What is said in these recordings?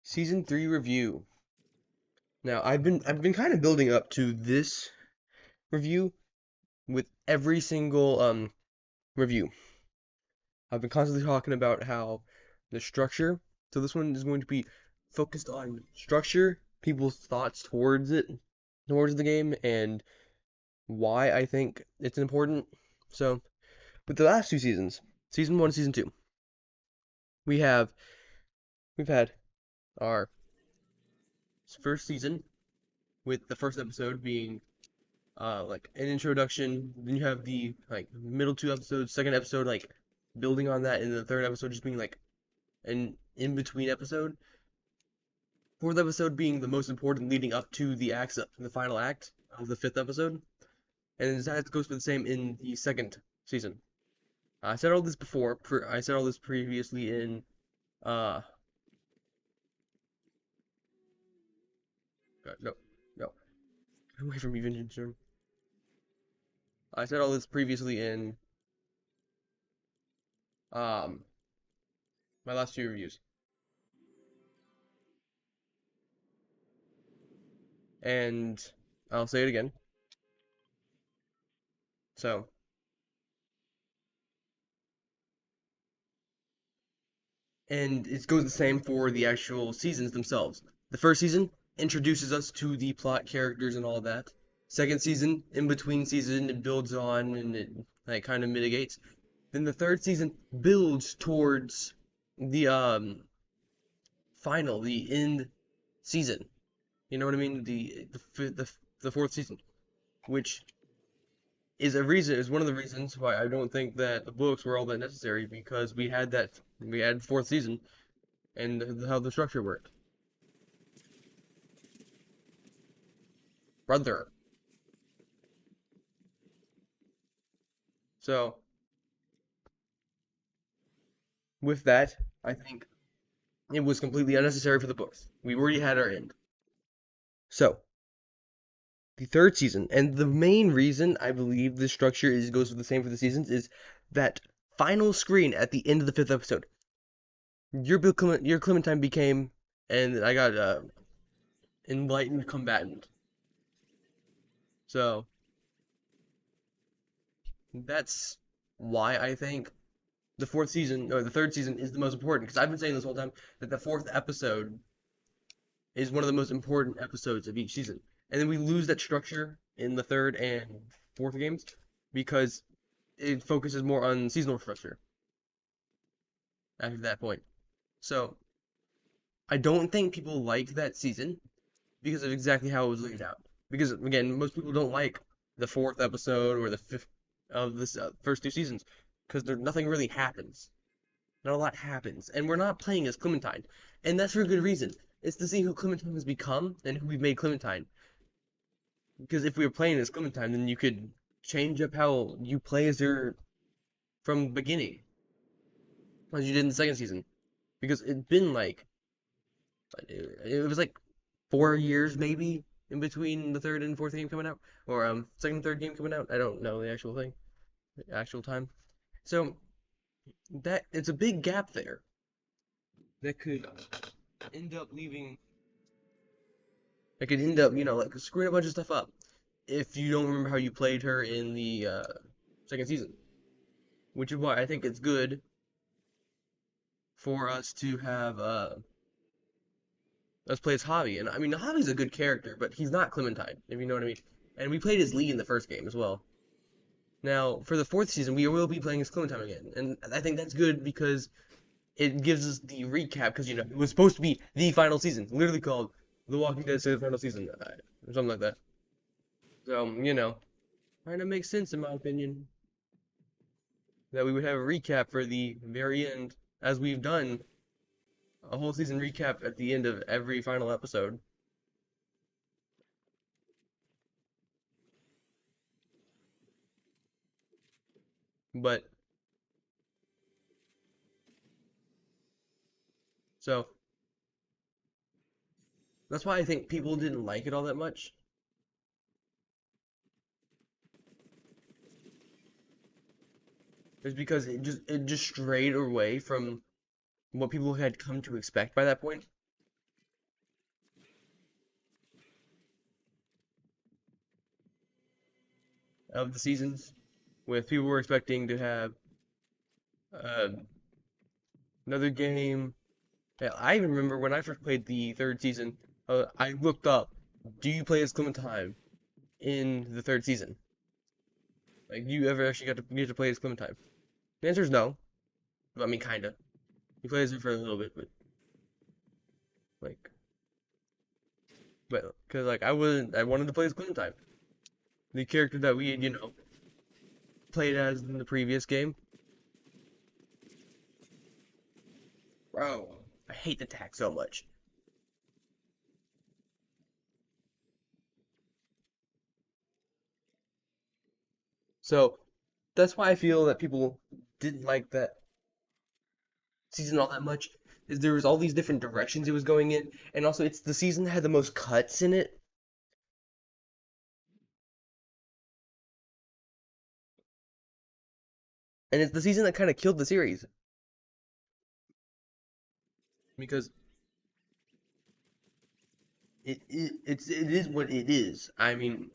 Season 3 review. Now, I've been kind of building up to this review with every single review. I've been constantly talking about how the structure. So this one is going to be focused on structure, people's thoughts towards the game, and why I think it's important. So, with the last two seasons, season 1 and season 2, we have we've had our first season with the first episode being like an introduction. Then you have the like middle two episodes, second episode like building on that, and the third episode just being like an in between episode. Fourth episode being the most important, leading up to the final act of the fifth episode, and that goes for the same in the second season. I said all this before. I said all this previously in uh no, no, get away from me, Vintage. I said all this previously in um my last two reviews, and I'll say it again. So, and it goes the same for the actual seasons themselves. The first season introduces us to the plot, characters, and all that. Second season, in between season, it builds on and it like kind of mitigates. Then the third season builds towards the final, the end season. You know what I mean? The fourth season, which is one of the reasons why I don't think that the books were all that necessary because we had fourth season and how the structure worked. Brother. So with that, I think it was completely unnecessary for the books. We already had our end. So the third season, and the main reason I believe the structure is goes the same for the seasons is that final screen at the end of the fifth episode. Your Clementine became, and I got enlightened combatant. So that's why I think the fourth season or the third season is the most important. Because I've been saying this whole time that the fourth episode is one of the most important episodes of each season. And then we lose that structure in the third and fourth games because it focuses more on seasonal structure after that point. So I don't think people like that season because of exactly how it was laid out. Because again, most people don't like the fourth episode or the fifth of this first two seasons because there nothing really happens. Not a lot happens, and we're not playing as Clementine, and that's for a good reason. It's to see who Clementine has become and who we've made Clementine. Because if we were playing as Clementine, then you could change up how you play as her from the beginning, as you did in the second season. Because it'd been like it was like 4 years maybe in between the third and fourth game coming out, or second and third game coming out. I don't know the actual thing, the actual time. So that it's a big gap there that could end up leaving. That could end up, like screwing a bunch of stuff up if you don't remember how you played her in the second season. Which is why I think it's good for us to have us play as Javi. And I mean, Javi's a good character, but he's not Clementine, if you know what I mean. And we played as Lee in the first game as well. Now, for the fourth season, we will be playing as Clementine again, and I think that's good because it gives us the recap. Because it was supposed to be the final season, literally called The Walking Dead: Say the Final Season, or something like that. So kind of makes sense in my opinion that we would have a recap for the very end, as we've done a whole season recap at the end of every final episode. But so that's why I think people didn't like it all that much. Is because it just strayed away from what people had come to expect by that point. of the seasons, with people were expecting to have uh, another game. Yeah, I even remember when I first played the third season, I looked up, do you play as Clementine in the third season? Like, do you ever actually get to play as Clementine? The answer is no. I mean, kinda. You play as her for a little bit, but like, because like I wanted to play as Clementine, the character that we played as in the previous game. Bro, I hate the tag so much. So that's why I feel that people didn't like that season all that much. Is there was all these different directions it was going in, and also it's the season that had the most cuts in it, and it's the season that kind of killed the series because it is what it is. I mean,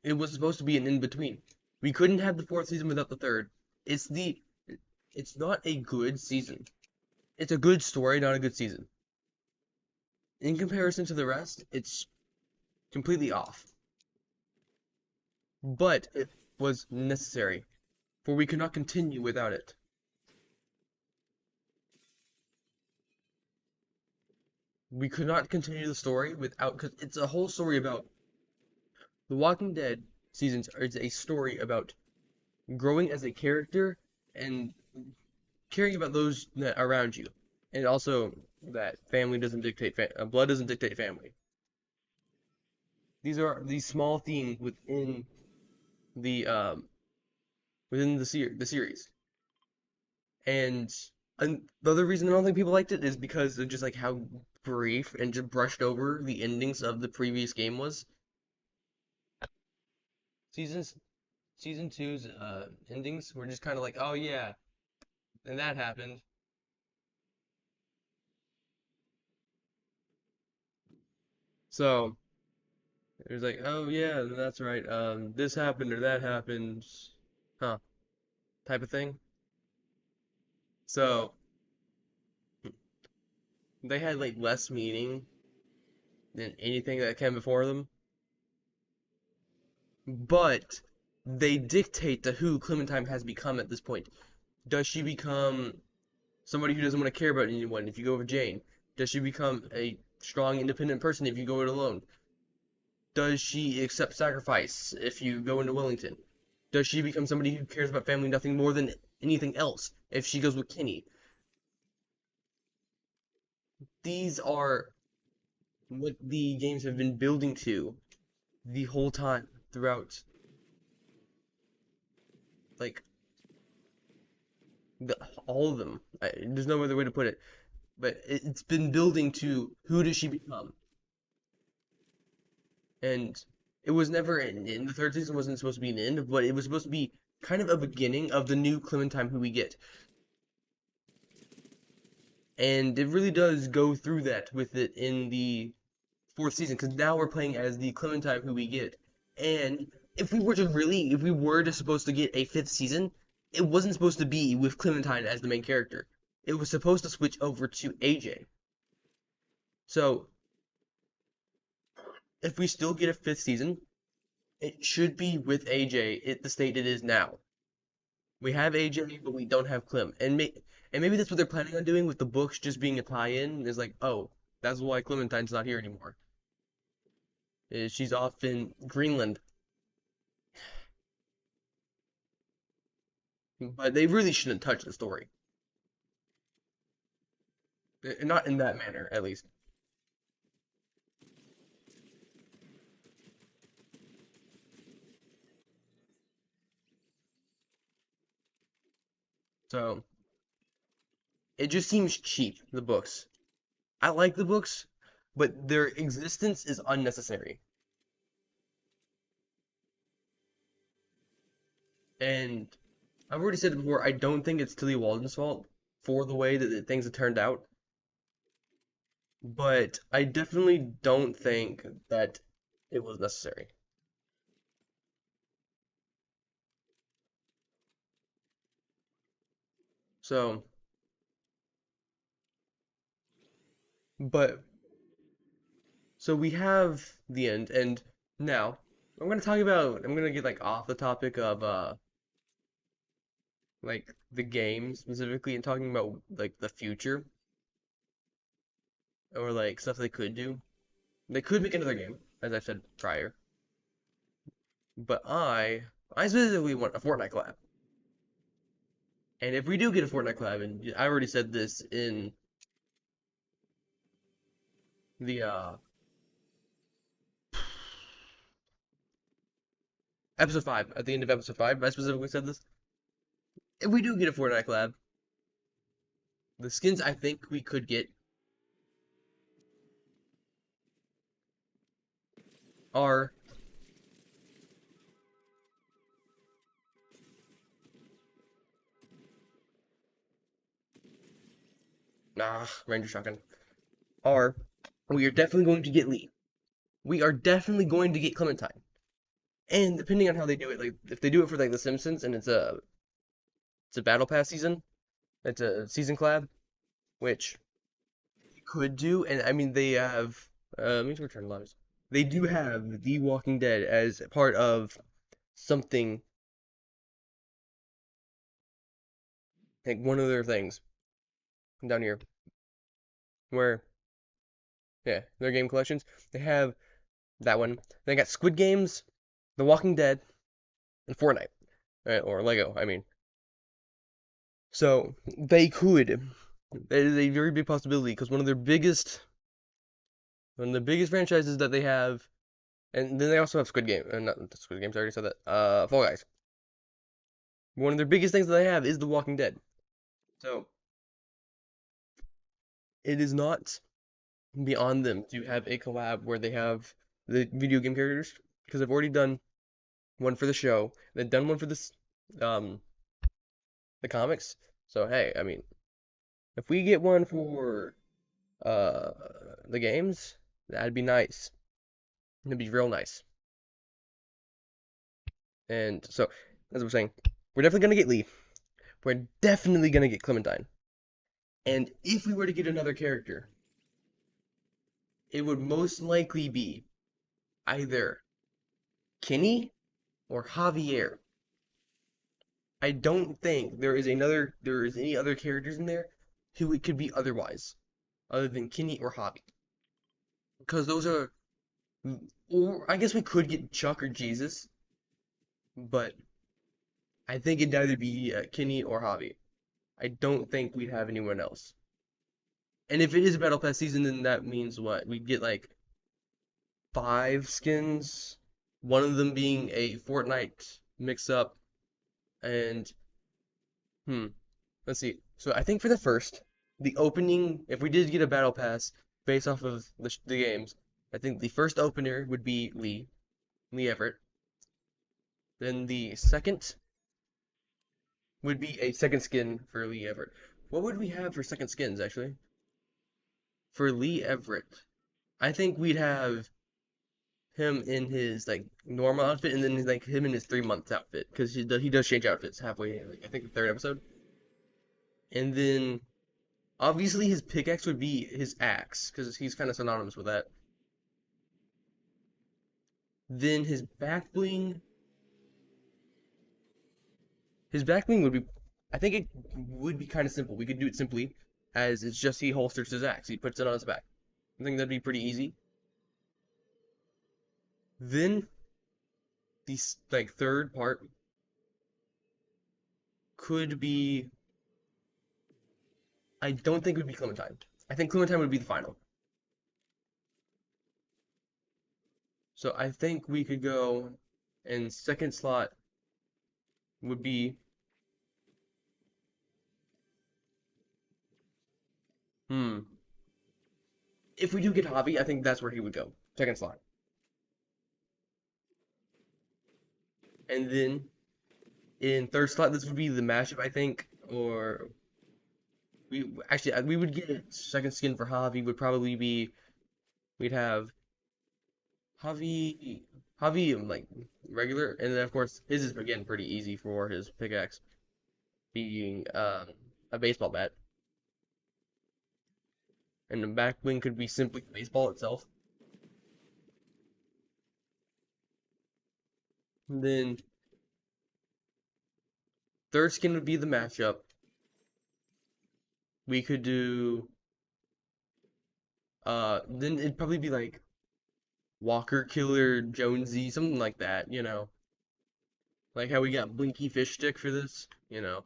it was supposed to be an in between. We couldn't have the fourth season without the third. It's the it's not a good season. It's a good story, not a good season. In comparison to the rest, it's completely off. But it was necessary, for we could not continue without it. We could not continue the story without, because it's a whole story about The Walking Dead seasons is a story about growing as a character and caring about those that around you, and also that family doesn't dictate blood doesn't dictate family. These are these small themes the um within the series, and the other reason I don't think people liked it is because of just like how brief and just brushed over the endings of the previous game was. Seasons Season two's endings were just kind of like, oh yeah, and that happened. So it was like, oh yeah, that's right. This happened or that happened, huh? Type of thing. So they had like less meaning than anything that came before them, but they dictate to who Clementine has become at this point. Does she become somebody who doesn't want to care about anyone if you go with Jane? Does she become a strong, independent person if you go it alone? Does she accept sacrifice if you go into Wellington? Does she become somebody who cares about family nothing more than anything else if she goes with Kenny? These are what the games have been building to the whole time throughout, like the, all of them. There's no other way to put it, but it's been building to who does she become, and it was never in the third season wasn't supposed to be an end, but it was supposed to be kind of a beginning of the new Clementine who we get. And it really does go through that with it in the fourth season, because now we're playing as the Clementine who we get. And if we were to supposed to get a fifth season, it wasn't supposed to be with Clementine as the main character. It was supposed to switch over to AJ. So if we still get a fifth season, it should be with AJ at the state it is now. We have AJ, but we don't have Clem. And maybe that's what they're planning on doing with the books just being a tie-in. Is like, oh, that's why Clementine's not here anymore. She's off in Greenland. But they really shouldn't touch the story. Not in that manner, at least. So it just seems cheap, the books. I like the books, but their existence is unnecessary. And I've already said it before, I don't think it's Tilly Walden's fault for the way that things have turned out. But I definitely don't think that it was necessary. So, but so we have the end, and now I'm gonna get like off the topic of like the game specifically and talking about like the future or like stuff they could do. They could make another game, as I said prior, but I specifically want a Fortnite collab. And if we do get a Fortnite collab, and I already said this in the episode 5, at the end of episode 5, I specifically said this. If we do get a Fortnite collab, the skins I think we could get are Ranger Shotgun. Are we are definitely going to get Lee. We are definitely going to get Clementine. And depending on how they do it, like if they do it for like The Simpsons and it's a battle pass season, it's a season collab, which you could do, and I mean they have let me return lives. They do have The Walking Dead as part of something like one of their things down here where yeah, their game collections. They have that one. They got Squid Games, The Walking Dead, and Fortnite. Right? Or Lego, I mean. So they could. That is a very big possibility because one of the biggest franchises that they have, and then they also have Squid Game, not Squid Games. I already said that. Fall Guys. One of their biggest things that they have is The Walking Dead. So it is not beyond them to have a collab where they have the video game characters because they've already done one for the show, they've done one for this um the comics. So hey, I mean, if we get one for uh the games, that'd be nice. It'd be real nice. And so, as I was saying, we're definitely gonna get Lee. We're definitely gonna get Clementine. And if we were to get another character, it would most likely be either Kenny or Javier. I don't think there is any other characters in there who it could be otherwise, other than Kenny or Javi. Because those are, or I guess we could get Chuck or Jesus, but I think it'd either be Kenny or Javi. I don't think we'd have anyone else. And if it is a Battle Pass season, then that means what? We'd get like 5 skins, one of them being a Fortnite mix-up, and hmm, let's see. So I think for the first, the opening, if we did get a battle pass based off of the games, I think the first opener would be Lee Everett. Then the second would be a second skin for Lee Everett. What would we have for second skins actually? For Lee Everett, I think we'd have him in his like normal outfit, and then like him in his 3 months outfit because he does change outfits halfway. Like, I think the third episode, and then obviously, his pickaxe would be his axe, because he's kind of synonymous with that. Then his back bling would be, I think it would be kind of simple. We could do it simply, as it's just he holsters his axe. He puts it on his back. I think that'd be pretty easy. Then the like third part could be, I don't think it would be Clementine. I think Clementine would be the final. So I think we could go, and second slot would be, hmm. If we do get Javi, I think that's where he would go. Second slot. And then in third slot, this would be the mashup, I think, or we would get second skin for Javi would probably be we'd have Javi like regular, and then of course his is again pretty easy for his pickaxe being a baseball bat, and the back bling could be simply the baseball itself. And then third skin would be the matchup. We could do then it'd probably be like Walker Killer Jonesy, something like that, you know. Like how we got Blinky Fish Stick for this, you know.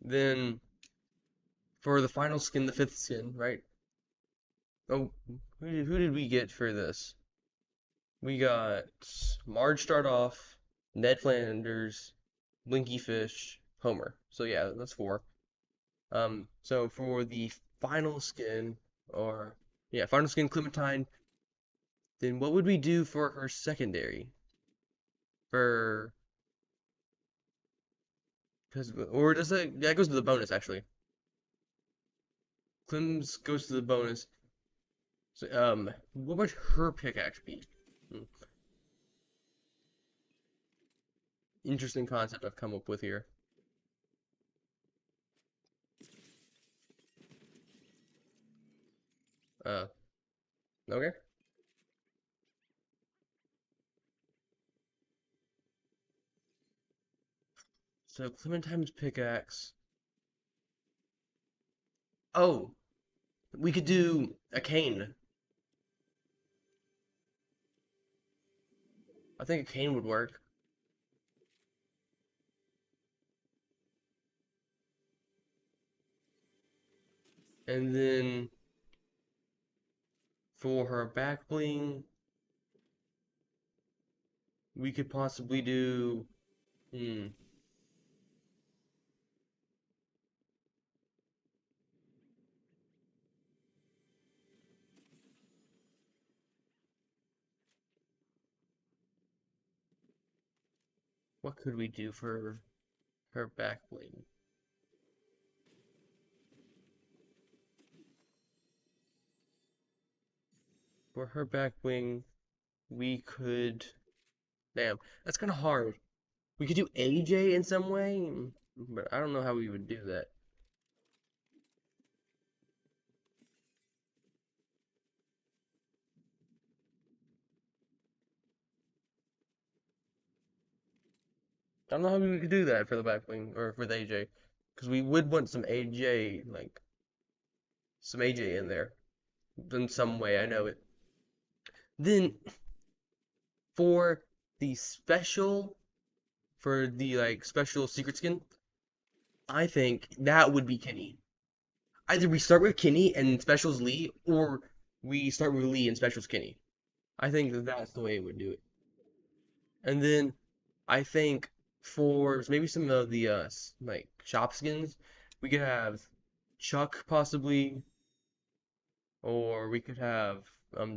Then for the final skin, the fifth skin, right? Oh, who did we get for this? We got Marge start off, Ned Flanders, Blinky Fish, Homer. So yeah, that's four. So for the final skin, or yeah, final skin Clementine, then what would we do for her secondary? For because or does that goes to the bonus actually? Clem's goes to the bonus. So, what would her pickaxe be? Hmm, interesting concept I've come up with here. Uh, okay. So Clementine's pickaxe. Oh, we could do a cane. I think a cane would work. And then for her back bling, we could possibly do. Hmm. What could we do for her back bling? For her back wing, we could. Damn, that's kind of hard. We could do AJ in some way, but I don't know how we would do that. I don't know how we could do that for the back wing or for the AJ, because we would want some AJ, like some AJ in there in some way. I know it. Then for the special, for the like special secret skin, I think that would be Kenny. Either we start with Kenny and specials Lee, or we start with Lee and specials Kenny. I think that that's the way it would do it. And then I think for maybe some of the like shop skins, we could have Chuck possibly, or we could have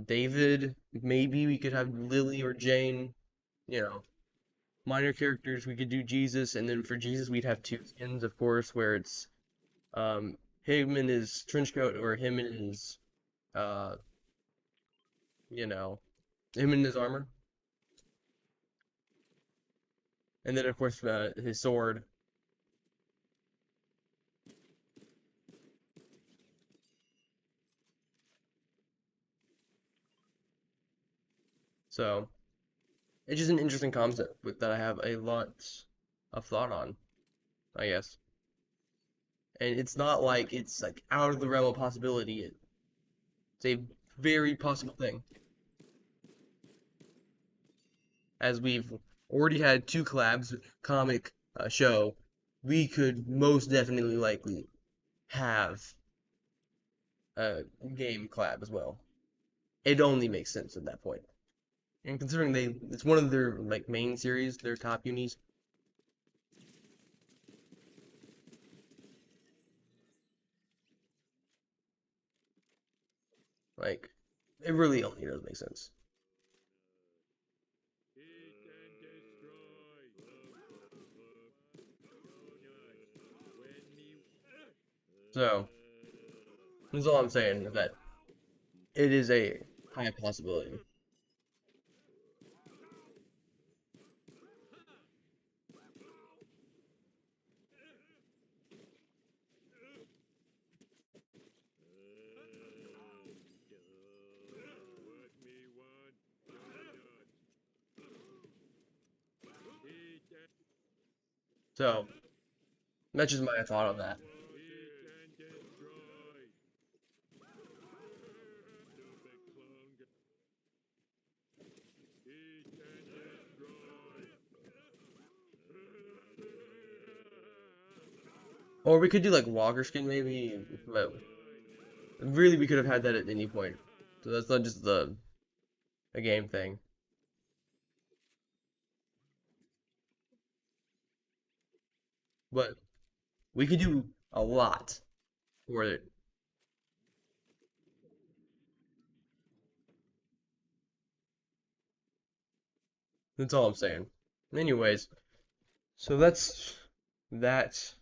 David. Maybe we could have Lily or Jane. You know, minor characters. We could do Jesus, and then for Jesus we'd have two skins, of course, where it's him in his trench coat or him in his uh you know him in his armor, and then of course his sword. So it's just an interesting concept that I have a lot of thought on, I guess. And it's not like it's like out of the realm of possibility. It's a very possible thing. As we've already had two collabs, comic, show, we could most definitely likely have a game collab as well. It only makes sense at that point. And considering it's one of their like main series, their top unis, like it really only does make sense. So that's all I'm saying is that it is a high possibility. So that's just my thought on that. Or we could do like Walker skin maybe, but really we could have had that at any point. So that's not just the a game thing. But we could do a lot for it. That's all I'm saying. Anyways, so that's that.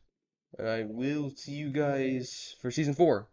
And I will see you guys for season 4.